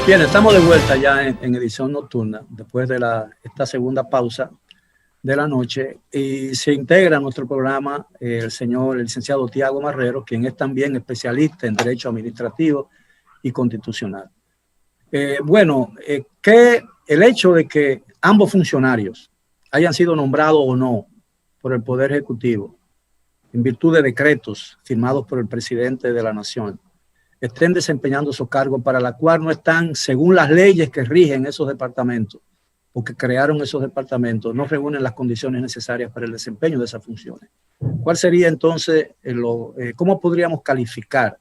Bien, estamos de vuelta ya en edición nocturna, después de esta segunda pausa de la noche, y se integra a nuestro programa el licenciado Tiago Marrero, quien es también especialista en Derecho Administrativo y Constitucional. Que el hecho de que ambos funcionarios hayan sido nombrados o no por el Poder Ejecutivo en virtud de decretos firmados por el presidente de la Nación, estén desempeñando esos cargos para la cual no están, según las leyes que rigen esos departamentos o que crearon esos departamentos, no reúnen las condiciones necesarias para el desempeño de esas funciones. ¿Cuál sería entonces, cómo podríamos calificar,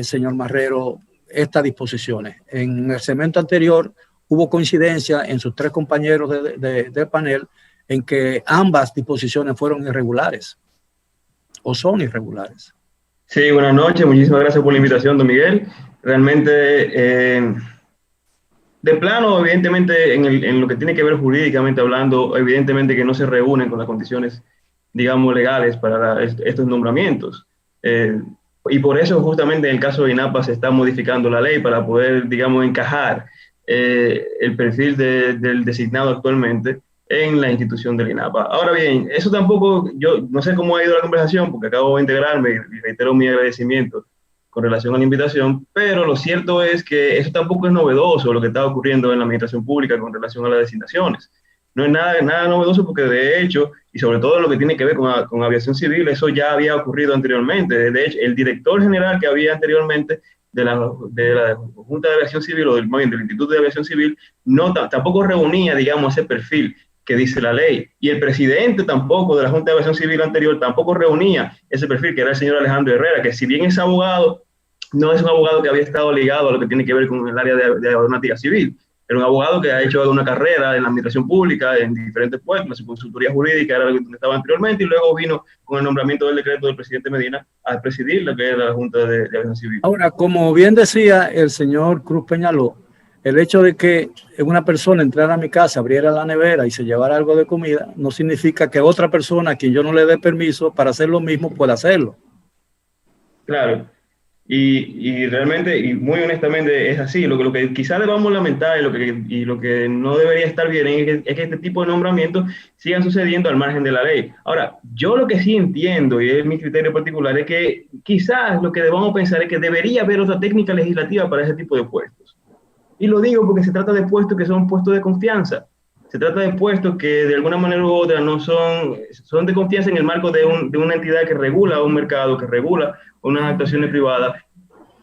señor Marrero, estas disposiciones? En el segmento anterior hubo coincidencia en sus tres compañeros de panel en que ambas disposiciones fueron irregulares o son irregulares. Sí, buenas noches, muchísimas gracias por la invitación, don Miguel. Realmente, de plano, evidentemente, en lo que tiene que ver jurídicamente hablando, evidentemente que no se reúnen con las condiciones, digamos, legales para estos nombramientos. Y por eso, justamente, en el caso de INAPA se está modificando la ley para poder, digamos, encajar el perfil del designado actualmente en la institución del INAPA. Ahora bien, eso tampoco, yo no sé cómo ha ido la conversación, porque acabo de integrarme y reitero mi agradecimiento con relación a la invitación, pero lo cierto es que eso tampoco es novedoso, lo que está ocurriendo en la administración pública con relación a las designaciones. No es nada novedoso porque de hecho, y sobre todo en lo que tiene que ver con aviación civil, eso ya había ocurrido anteriormente. De hecho, el director general que había anteriormente de la Junta de Aviación Civil o del Instituto de Aviación Civil tampoco reunía, digamos, ese perfil que dice la ley, y el presidente tampoco de la Junta de Aviación Civil anterior tampoco reunía ese perfil, que era el señor Alejandro Herrera, que si bien es abogado, no es un abogado que había estado ligado a lo que tiene que ver con el área de aeronáutica civil. Era un abogado que ha hecho una carrera en la administración pública, en diferentes puestos, la consultoría jurídica era lo que estaba anteriormente, y luego vino con el nombramiento del decreto del presidente Medina a presidir lo que era la Junta de Aviación Civil. Ahora, como bien decía el señor Cruz Peñaló, el hecho de que una persona entrara a mi casa, abriera la nevera y se llevara algo de comida, no significa que otra persona a quien yo no le dé permiso para hacer lo mismo pueda hacerlo. Claro. Y realmente, y muy honestamente, es así. Lo que quizás debamos lamentar y lo que no debería estar bien es que este tipo de nombramientos sigan sucediendo al margen de la ley. Ahora, yo lo que sí entiendo, y es mi criterio particular, es que quizás lo que debamos pensar es que debería haber otra técnica legislativa para ese tipo de puestos. Y lo digo porque se trata de puestos que son puestos de confianza. Se trata de puestos que de alguna manera u otra no son de confianza en el marco de una entidad que regula un mercado, que regula unas actuaciones privadas,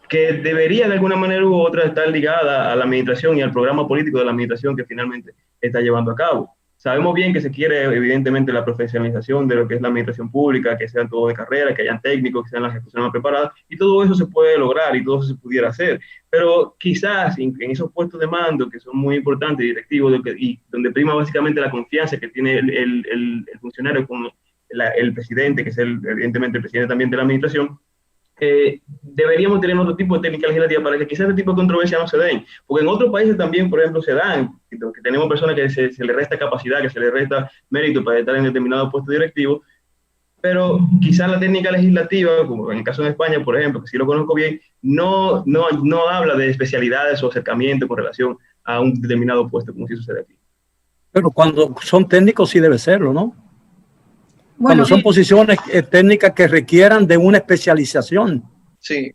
que debería de alguna manera u otra estar ligada a la administración y al programa político de la administración que finalmente está llevando a cabo. Sabemos bien que se quiere evidentemente la profesionalización de lo que es la administración pública, que sean todos de carrera, que hayan técnicos, que sean las ejecuciones más preparadas, y todo eso se puede lograr y todo eso se pudiera hacer. Pero quizás en esos puestos de mando que son muy importantes, directivos, y donde prima básicamente la confianza que tiene el funcionario con el presidente, que es evidentemente el presidente también de la administración, deberíamos tener otro tipo de técnica legislativa para que quizás este tipo de controversias no se den, porque en otros países también, por ejemplo, se dan, que tenemos personas que se les resta capacidad, que se les resta mérito para estar en determinado puesto directivo, pero quizás la técnica legislativa, como en el caso de España, por ejemplo, que sí lo conozco bien, no habla de especialidades o acercamiento con relación a un determinado puesto, como sí sucede aquí. Pero cuando son técnicos sí debe serlo, ¿no? Bueno, cuando son posiciones técnicas que requieran de una especialización. Sí.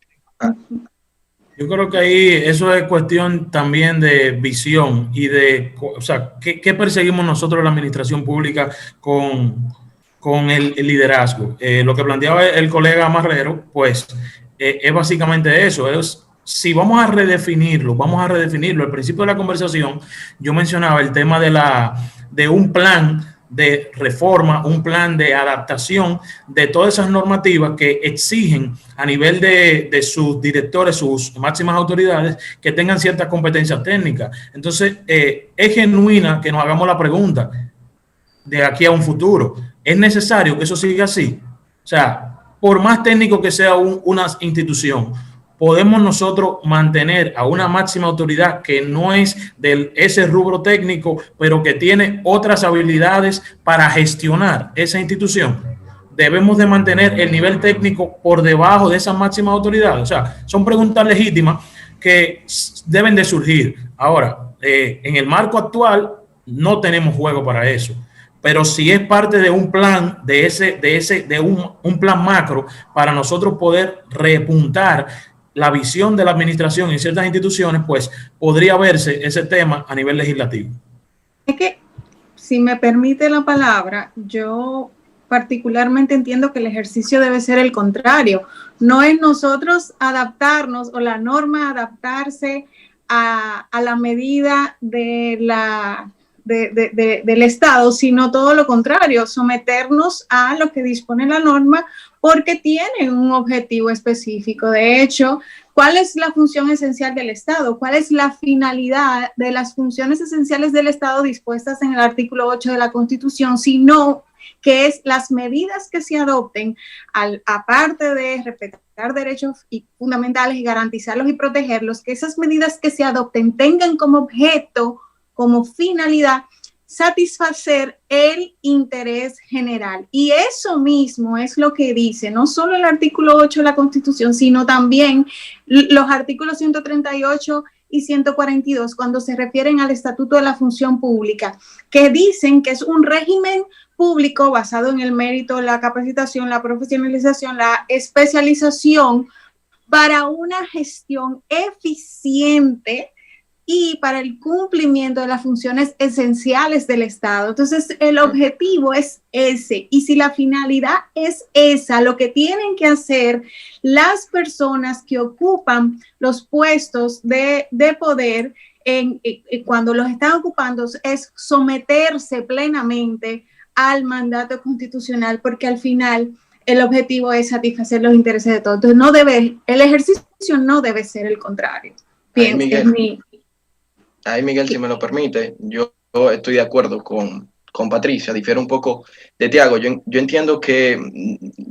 Yo creo que ahí eso es cuestión también de visión y de, o sea, ¿qué perseguimos nosotros en la administración pública con el liderazgo? Lo que planteaba el colega Marrero, pues es básicamente eso, si vamos a redefinirlo. Al principio de la conversación yo mencionaba el tema de un plan de reforma, un plan de adaptación de todas esas normativas que exigen a nivel de sus directores, sus máximas autoridades, que tengan ciertas competencias técnicas. Entonces, es genuina que nos hagamos la pregunta de aquí a un futuro. ¿Es necesario que eso siga así? O sea, por más técnico que sea una institución, ¿podemos nosotros mantener a una máxima autoridad que no es de ese rubro técnico, pero que tiene otras habilidades para gestionar esa institución? Debemos de mantener el nivel técnico por debajo de esa máxima autoridad. O sea, son preguntas legítimas que deben de surgir. Ahora, en el marco actual no tenemos juego para eso, pero si es parte de un plan, de un plan macro para nosotros poder repuntar la visión de la administración en ciertas instituciones, pues podría verse ese tema a nivel legislativo. Es que, si me permite la palabra, yo particularmente entiendo que el ejercicio debe ser el contrario. No es nosotros adaptarnos o la norma adaptarse a la medida de del Estado, sino todo lo contrario, someternos a lo que dispone la norma porque tiene un objetivo específico. De hecho, ¿cuál es la función esencial del Estado? ¿Cuál es la finalidad de las funciones esenciales del Estado dispuestas en el artículo 8 de la Constitución? Sino que es las medidas que se adopten, aparte de respetar derechos fundamentales y garantizarlos y protegerlos, que esas medidas que se adopten tengan como objeto, como finalidad, satisfacer el interés general. Y eso mismo es lo que dice no solo el artículo 8 de la Constitución, sino también los artículos 138 y 142, cuando se refieren al Estatuto de la Función Pública, que dicen que es un régimen público basado en el mérito, la capacitación, la profesionalización, la especialización para una gestión eficiente y para el cumplimiento de las funciones esenciales del Estado. Entonces, el objetivo es ese. Y si la finalidad es esa, lo que tienen que hacer las personas que ocupan los puestos de poder cuando los están ocupando es someterse plenamente al mandato constitucional, porque al final el objetivo es satisfacer los intereses de todos. Entonces, el ejercicio no debe ser el contrario. Bien, Ahí, Miguel, si me lo permite, yo estoy de acuerdo con Patricia, difiero un poco de Tiago. Yo entiendo que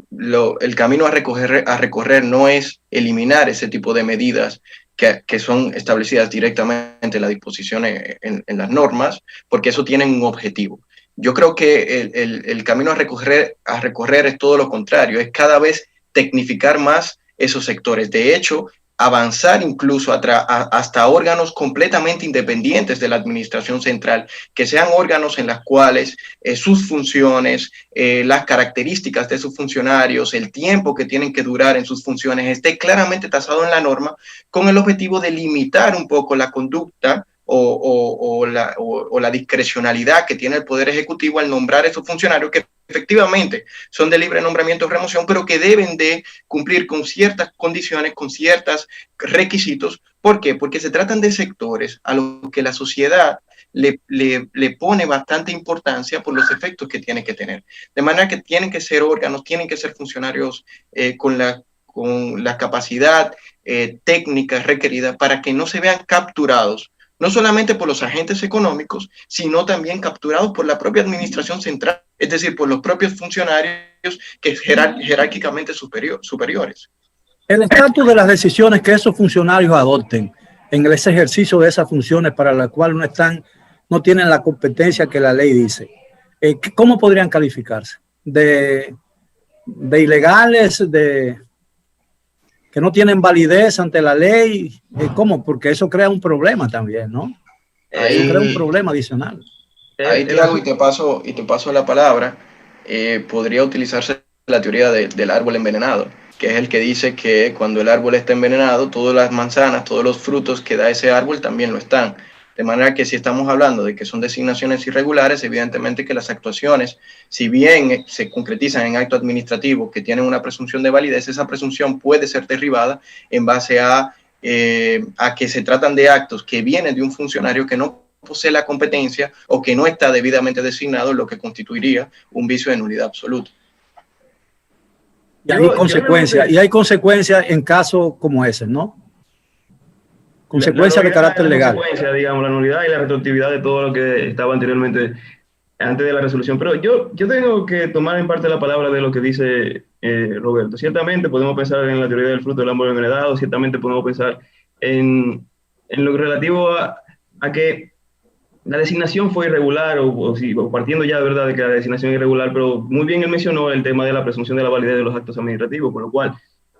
el camino a recorrer no es eliminar ese tipo de medidas que son establecidas directamente en las disposiciones, en las normas, porque eso tiene un objetivo. Yo creo que el camino a recorrer es todo lo contrario, es cada vez tecnificar más esos sectores. De hecho, avanzar incluso hasta órganos completamente independientes de la administración central, que sean órganos en las cuales sus funciones, las características de sus funcionarios, el tiempo que tienen que durar en sus funciones esté claramente tasado en la norma, con el objetivo de limitar un poco la conducta o la discrecionalidad que tiene el Poder Ejecutivo al nombrar esos funcionarios que efectivamente son de libre nombramiento o remoción, pero que deben de cumplir con ciertas condiciones, con ciertos requisitos. ¿Por qué? Porque se tratan de sectores a los que la sociedad le pone bastante importancia por los efectos que tiene que tener. De manera que tienen que ser órganos, tienen que ser funcionarios con la capacidad técnica requerida para que no se vean capturados no solamente por los agentes económicos, sino también capturados por la propia administración central, es decir, por los propios funcionarios que jerárquicamente superiores. El estatus de las decisiones que esos funcionarios adopten en ese ejercicio de esas funciones para las cuales no tienen la competencia que la ley dice, ¿cómo podrían calificarse? ¿De ilegales, que no tienen validez ante la ley? ¿Cómo? Porque eso crea un problema también, ¿no? Eso crea un problema adicional. Ahí, Tiago, y te paso la palabra. Podría utilizarse la teoría del árbol envenenado, que es el que dice que cuando el árbol está envenenado, todas las manzanas, todos los frutos que da ese árbol también lo están. De manera que si estamos hablando de que son designaciones irregulares, evidentemente que las actuaciones, si bien se concretizan en acto administrativo que tienen una presunción de validez, esa presunción puede ser derribada en base a que se tratan de actos que vienen de un funcionario que no posee la competencia o que no está debidamente designado, lo que constituiría un vicio de nulidad absoluta. Y hay consecuencias en casos como ese, ¿no? Consecuencias de carácter legal. Consecuencia, digamos, la nulidad y la retroactividad de todo lo que estaba anteriormente, antes de la resolución. Pero yo tengo que tomar en parte la palabra de lo que dice Roberto. Ciertamente podemos pensar en la teoría del fruto del árbol envenenado, ciertamente podemos pensar en lo relativo a que la designación fue irregular, o partiendo ya de verdad de que la designación es irregular, pero muy bien él mencionó el tema de la presunción de la validez de los actos administrativos, con lo cual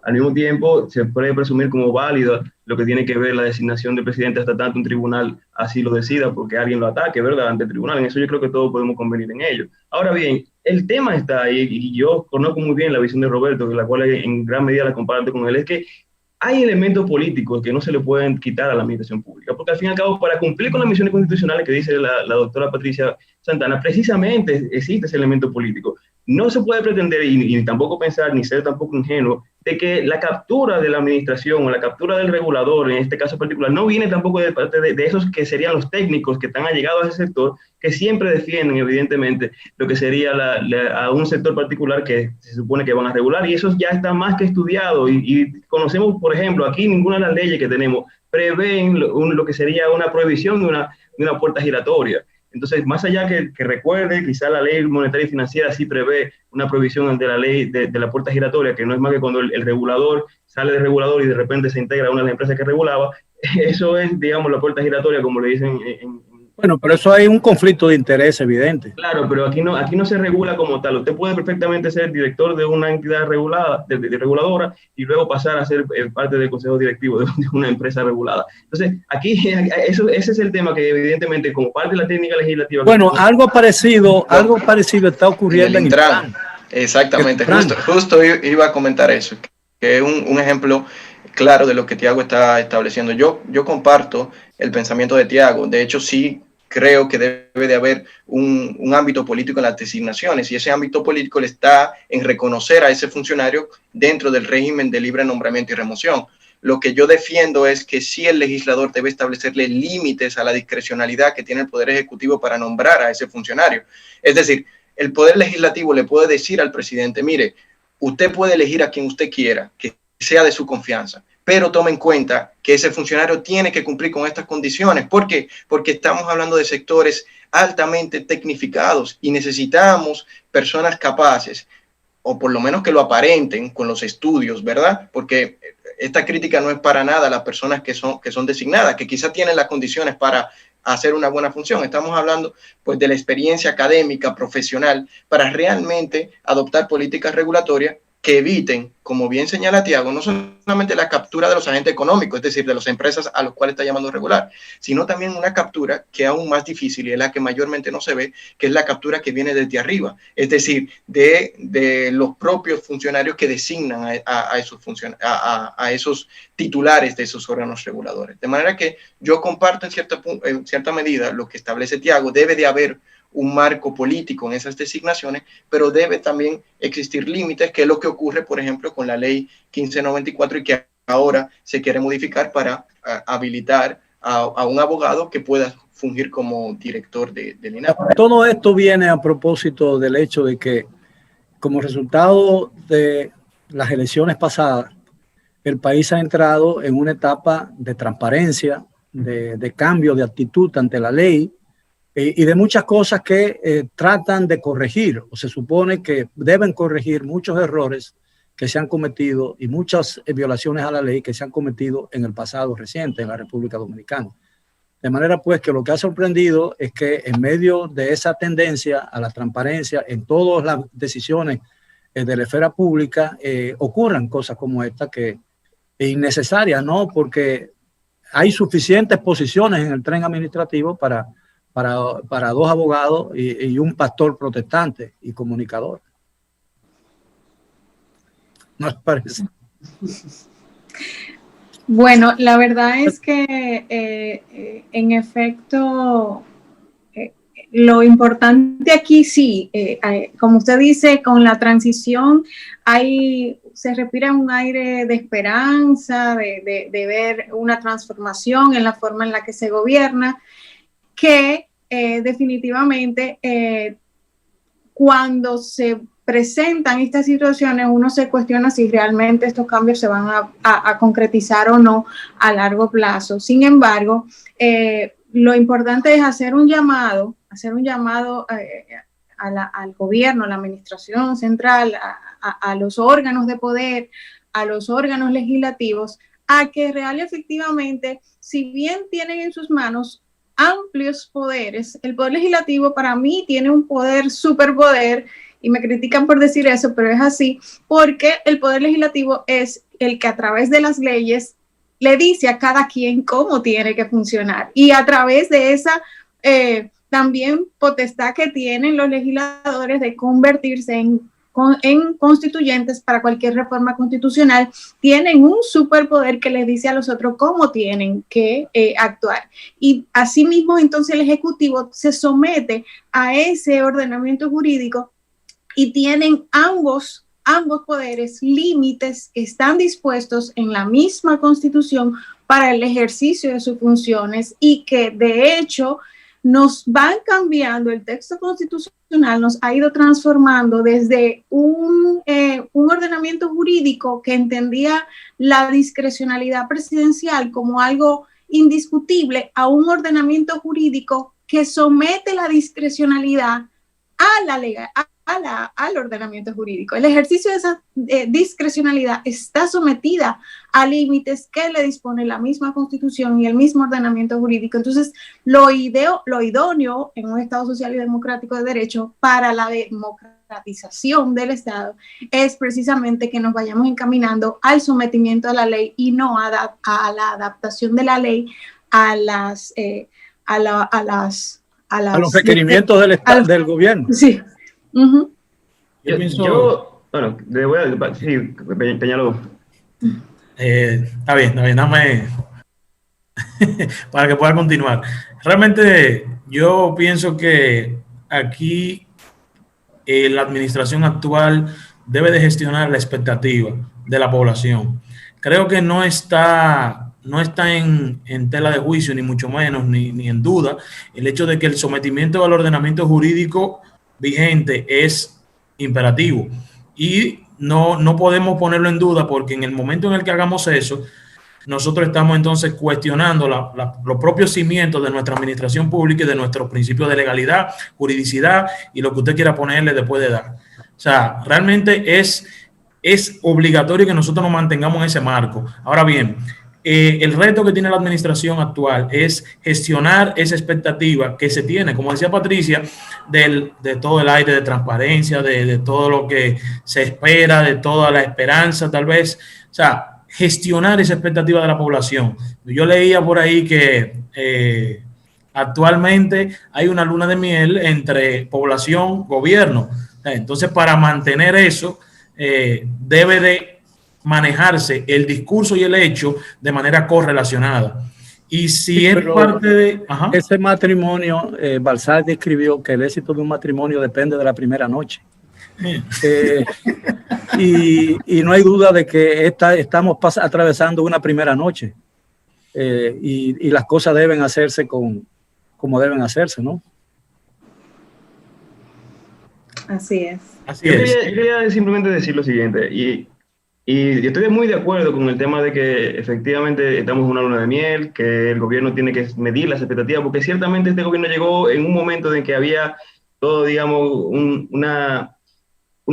al mismo tiempo se puede presumir como válido lo que tiene que ver la designación del presidente hasta tanto un tribunal así lo decida, porque alguien lo ataque, ¿verdad?, ante el tribunal. En eso yo creo que todos podemos convenir en ello. Ahora bien, el tema está ahí, y yo conozco muy bien la visión de Roberto, la cual en gran medida la comparto con él, es que hay elementos políticos que no se le pueden quitar a la administración pública, porque al fin y al cabo, para cumplir con las misiones constitucionales que dice la doctora Patricia Santana, precisamente existe ese elemento político. No se puede pretender, y tampoco pensar, ni ser tampoco ingenuo, de que la captura de la administración o la captura del regulador, en este caso particular, no viene tampoco de parte de esos que serían los técnicos que están allegados a ese sector, que siempre defienden, evidentemente, lo que sería a un sector particular que se supone que van a regular, y eso ya está más que estudiado, y conocemos, por ejemplo, aquí ninguna de las leyes que tenemos prevén lo que sería una prohibición de una puerta giratoria. Entonces, más allá que recuerde, quizá la ley monetaria y financiera sí prevé una prohibición de la ley de la puerta giratoria, que no es más que cuando el regulador sale de regulador y de repente se integra a una de las empresas que regulaba. Eso es, digamos, la puerta giratoria, como le dicen Bueno, pero eso hay un conflicto de interés evidente. Claro, pero aquí no se regula como tal. Usted puede perfectamente ser director de una entidad regulada, de reguladora, y luego pasar a ser parte del consejo directivo de una empresa regulada. Entonces, aquí ese es el tema que evidentemente, como parte de la técnica legislativa... Bueno, algo parecido está ocurriendo en el Intran. Exactamente, justo iba a comentar eso, que es un ejemplo claro de lo que Tiago está estableciendo. Yo comparto el pensamiento de Tiago. De hecho, sí creo que debe de haber un ámbito político en las designaciones, y ese ámbito político está en reconocer a ese funcionario dentro del régimen de libre nombramiento y remoción. Lo que yo defiendo es que sí, el legislador debe establecerle límites a la discrecionalidad que tiene el Poder Ejecutivo para nombrar a ese funcionario. Es decir, el Poder Legislativo le puede decir al presidente: mire, usted puede elegir a quien usted quiera, que sea de su confianza, pero tome en cuenta que ese funcionario tiene que cumplir con estas condiciones. ¿Por qué? Porque estamos hablando de sectores altamente tecnificados y necesitamos personas capaces, o por lo menos que lo aparenten con los estudios, ¿verdad? Porque esta crítica no es para nada a las personas que son designadas, que quizás tienen las condiciones para hacer una buena función. Estamos hablando pues de la experiencia académica, profesional, para realmente adoptar políticas regulatorias que eviten, como bien señala Tiago, no solamente la captura de los agentes económicos, es decir, de las empresas a los cuales está llamando regular, sino también una captura que es aún más difícil y es la que mayormente no se ve, que es la captura que viene desde arriba, es decir, de los propios funcionarios que designan a esos titulares de esos órganos reguladores. De manera que yo comparto en cierta medida lo que establece Tiago. Debe de haber un marco político en esas designaciones, pero debe también existir límites, que es lo que ocurre, por ejemplo, con la ley 1594 y que ahora se quiere modificar para habilitar a un abogado que pueda fungir como director del INAP. Todo esto viene a propósito del hecho de que, como resultado de las elecciones pasadas, el país ha entrado en una etapa de transparencia, de cambio de actitud ante la ley, y de muchas cosas que tratan de corregir, o se supone que deben corregir muchos errores que se han cometido y muchas violaciones a la ley que se han cometido en el pasado reciente en la República Dominicana. De manera pues que lo que ha sorprendido es que en medio de esa tendencia a la transparencia en todas las decisiones de la esfera pública ocurran cosas como esta, que es innecesaria, ¿no? Porque hay suficientes posiciones en el tren administrativo para dos abogados y un pastor protestante y comunicador. ¿No les parece? Bueno, la verdad es que en efecto lo importante aquí sí, como usted dice, con la transición se respira un aire de esperanza, de ver una transformación en la forma en la que se gobierna, que definitivamente cuando se presentan estas situaciones uno se cuestiona si realmente estos cambios se van a concretizar o no a largo plazo. Sin embargo, lo importante es hacer un llamado al gobierno, a la administración central, a los órganos de poder, a los órganos legislativos, a que real y efectivamente, si bien tienen en sus manos amplios poderes, el poder legislativo para mí tiene un superpoder, y me critican por decir eso, pero es así, porque el poder legislativo es el que a través de las leyes le dice a cada quien cómo tiene que funcionar. Y a través de esa también potestad que tienen los legisladores de convertirse en constituyentes para cualquier reforma constitucional, tienen un superpoder que les dice a los otros cómo tienen que actuar. Y asimismo, entonces el Ejecutivo se somete a ese ordenamiento jurídico y tienen ambos poderes límites que están dispuestos en la misma Constitución para el ejercicio de sus funciones y que de hecho nos van cambiando, el texto constitucional nos ha ido transformando desde un ordenamiento jurídico que entendía la discrecionalidad presidencial como algo indiscutible a un ordenamiento jurídico que somete la discrecionalidad a la legalidad, al ordenamiento jurídico. El ejercicio de esa discrecionalidad está sometida a límites que le dispone la misma Constitución y el mismo ordenamiento jurídico. Entonces, lo idóneo en un Estado social y democrático de derecho para la democratización del Estado es precisamente que nos vayamos encaminando al sometimiento a la ley y no a la adaptación de la ley a los requerimientos del gobierno. Sí. Uh-huh. Bueno, sí, Peñaló. Está bien, dame para que pueda continuar. Realmente yo pienso que aquí la administración actual debe de gestionar la expectativa de la población. Creo que no está en tela de juicio, ni mucho menos, ni en duda, el hecho de que el sometimiento al ordenamiento jurídico vigente es imperativo y no podemos ponerlo en duda, porque en el momento en el que hagamos eso, nosotros estamos entonces cuestionando los propios cimientos de nuestra administración pública y de nuestros principios de legalidad, juridicidad y lo que usted quiera ponerle después de dar. O sea, realmente es obligatorio que nosotros nos mantengamos en ese marco. Ahora bien, el reto que tiene la administración actual es gestionar esa expectativa que se tiene, como decía Patricia, de todo el aire de transparencia, de todo lo que se espera, de toda la esperanza tal vez. O sea, gestionar esa expectativa de la población. Yo leía por ahí que actualmente hay una luna de miel entre población, gobierno. Entonces, para mantener eso, debe de manejarse el discurso y el hecho de manera correlacionada. Y si sí, es parte de... Ajá. Ese matrimonio, Balzac describió que el éxito de un matrimonio depende de la primera noche. Y no hay duda de que estamos atravesando una primera noche y las cosas deben hacerse como deben hacerse, ¿no? Así es. Yo quería simplemente decir lo siguiente, y estoy muy de acuerdo con el tema de que efectivamente estamos en una luna de miel, que el gobierno tiene que medir las expectativas, porque ciertamente este gobierno llegó en un momento en que había todo, digamos, una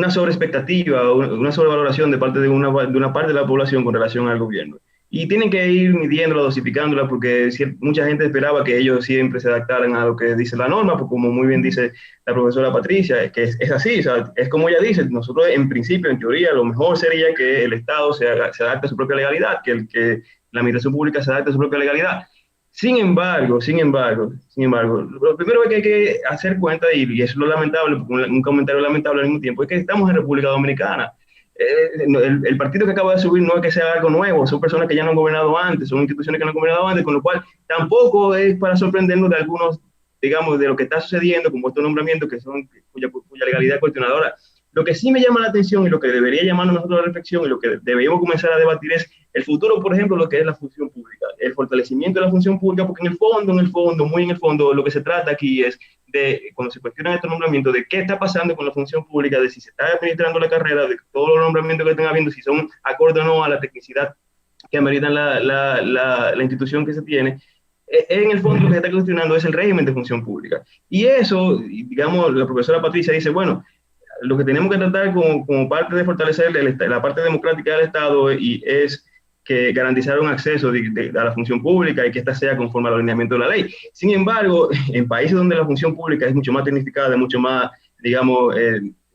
sobreexpectativa, una sobrevaloración de parte de una parte de la población con relación al gobierno. Y tienen que ir midiéndola, dosificándola, porque mucha gente esperaba que ellos siempre se adaptaran a lo que dice la norma, porque como muy bien dice la profesora Patricia, es que es así, o sea, es como ella dice, nosotros en principio, en teoría, lo mejor sería que el Estado se adapte a su propia legalidad, que la administración pública se adapte a su propia legalidad. Sin embargo, lo primero que hay que hacer cuenta, y eso es lo lamentable, un comentario lamentable al mismo tiempo, es que estamos en República Dominicana. El partido que acaba de subir no es que sea algo nuevo, son personas que ya no han gobernado antes, son instituciones que no han gobernado antes, con lo cual tampoco es para sorprendernos de algunos, digamos, de lo que está sucediendo con estos nombramientos cuya legalidad es cuestionadora. Lo que sí me llama la atención y lo que debería llamarnos a nosotros a la reflexión y lo que deberíamos comenzar a debatir es el futuro, por ejemplo, lo que es la función pública, el fortalecimiento de la función pública, porque muy en el fondo, lo que se trata aquí es de, cuando se cuestionan estos nombramientos, de qué está pasando con la función pública, de si se está administrando la carrera, de todos los nombramientos que estén habiendo, si son acorde o no a la tecnicidad que ameritan la institución que se tiene. En el fondo lo que se está cuestionando es el régimen de función pública. Y eso, digamos, la profesora Patricia dice, bueno, lo que tenemos que tratar como parte de fortalecer la parte democrática del Estado es que garantizar un acceso a la función pública y que ésta sea conforme al alineamiento de la ley. Sin embargo, en países donde la función pública es mucho más tecnificada, mucho más, digamos,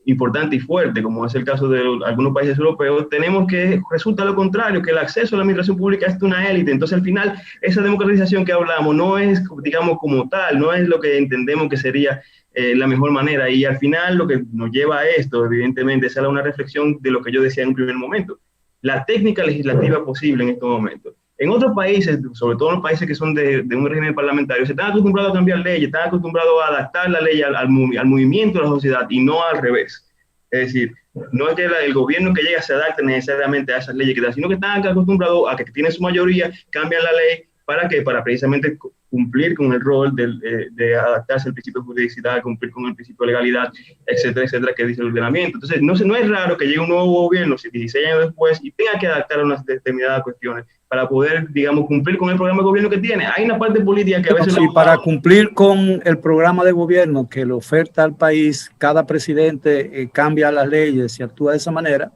importante y fuerte, como es el caso de algunos países europeos, tenemos que resulta lo contrario, que el acceso a la administración pública es de una élite. Entonces, al final, esa democratización que hablamos no es, digamos, como tal, no es lo que entendemos que sería la mejor manera. Y al final, lo que nos lleva a esto, evidentemente, es a una reflexión de lo que yo decía en un primer momento. La técnica legislativa posible en estos momentos. En otros países, sobre todo en los países que son de un régimen parlamentario, se están acostumbrados a cambiar leyes, están acostumbrados a adaptar la ley al movimiento de la sociedad y no al revés. Es decir, no es que el gobierno que llega se adapte necesariamente a esas leyes que dan, sino que están acostumbrados a que tienen su mayoría, cambian la ley. ¿Para qué? Para precisamente cumplir con el rol de adaptarse al principio de juridicidad, cumplir con el principio de legalidad, etcétera, etcétera, que dice el ordenamiento. Entonces, no es raro que llegue un nuevo gobierno 16 años después y tenga que adaptar a unas determinadas cuestiones para poder, digamos, cumplir con el programa de gobierno que tiene. Hay una parte política que a veces... Sí, para cumplir con el programa de gobierno que le oferta al país, cada presidente cambia las leyes y actúa de esa manera,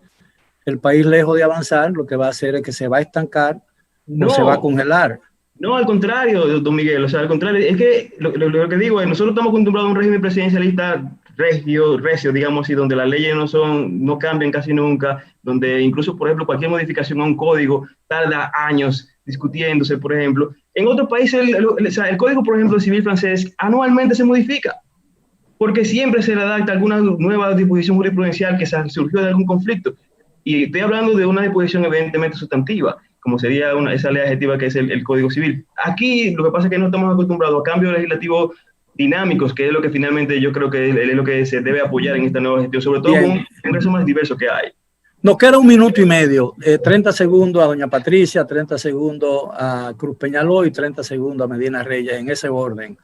el país, lejos de avanzar, lo que va a hacer es que se va a estancar o se va a congelar. No, al contrario, don Miguel, o sea, al contrario, es que lo que digo es, nosotros estamos acostumbrados a un régimen presidencialista recio, digamos así, donde las leyes no cambian casi nunca, donde incluso, por ejemplo, cualquier modificación a un código tarda años discutiéndose, por ejemplo. En otros países, el código, por ejemplo, civil francés, anualmente se modifica, porque siempre se le adapta alguna nueva disposición jurisprudencial que surgió de algún conflicto. Y estoy hablando de una disposición evidentemente sustantiva, como sería esa ley adjetiva que es el Código Civil. Aquí lo que pasa es que no estamos acostumbrados a cambios legislativos dinámicos, que es lo que finalmente yo creo que es lo que se debe apoyar en esta nueva gestión, sobre todo con un Congreso más diverso que hay. Nos queda 1 minuto y medio, 30 segundos a doña Patricia, 30 segundos a Cruz Peñaló y 30 segundos a Medina Reyes, en ese orden.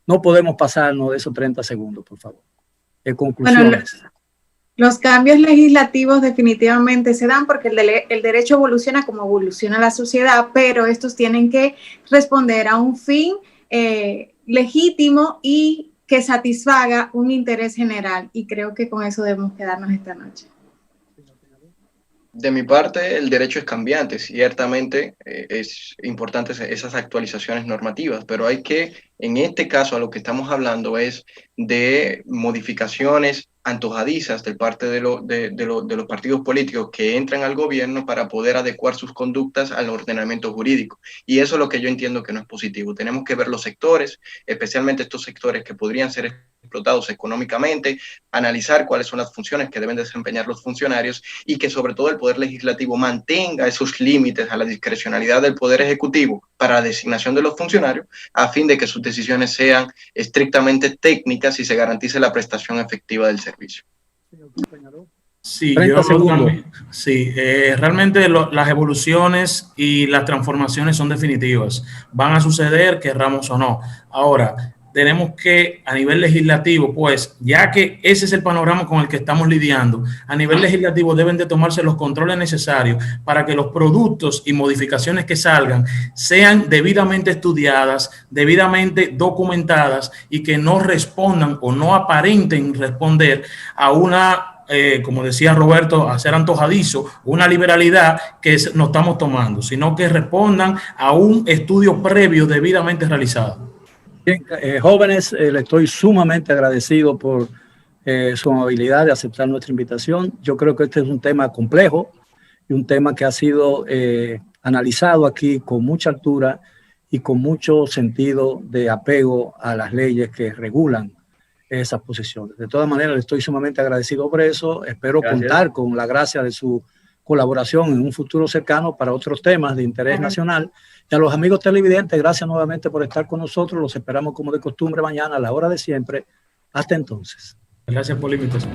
No podemos pasarnos de esos 30 segundos, por favor. Conclusiones. Bueno, los cambios legislativos definitivamente se dan porque el derecho evoluciona como evoluciona la sociedad, pero estos tienen que responder a un fin legítimo y que satisfaga un interés general. Y creo que con eso debemos quedarnos esta noche. De mi parte, el derecho es cambiante. Ciertamente es importante esas actualizaciones normativas, pero hay que, en este caso, a lo que estamos hablando es de modificaciones antojadizas de parte de los partidos políticos que entran al gobierno para poder adecuar sus conductas al ordenamiento jurídico. Y eso es lo que yo entiendo que no es positivo. Tenemos que ver los sectores, especialmente estos sectores que podrían ser explotados económicamente, analizar cuáles son las funciones que deben desempeñar los funcionarios y que sobre todo el Poder Legislativo mantenga esos límites a la discrecionalidad del Poder Ejecutivo para la designación de los funcionarios a fin de que sus decisiones sean estrictamente técnicas y se garantice la prestación efectiva del servicio. Sí, realmente las evoluciones y las transformaciones son definitivas. Van a suceder, querramos o no. Ahora, tenemos que, a nivel legislativo, pues, ya que ese es el panorama con el que estamos lidiando, a nivel legislativo deben de tomarse los controles necesarios para que los productos y modificaciones que salgan sean debidamente estudiadas, debidamente documentadas y que no respondan o no aparenten responder a una como decía Roberto, a ser antojadizo, una liberalidad que no estamos tomando, sino que respondan a un estudio previo debidamente realizado. Bien, jóvenes, le estoy sumamente agradecido por su amabilidad de aceptar nuestra invitación. Yo creo que este es un tema complejo y un tema que ha sido analizado aquí con mucha altura y con mucho sentido de apego a las leyes que regulan esas posiciones. De todas maneras, le estoy sumamente agradecido por eso. Espero contar con la gracia de su colaboración en un futuro cercano para otros temas de interés nacional. Y a los amigos televidentes, gracias nuevamente por estar con nosotros. Los esperamos como de costumbre mañana a la hora de siempre. Hasta entonces. Gracias por la invitación.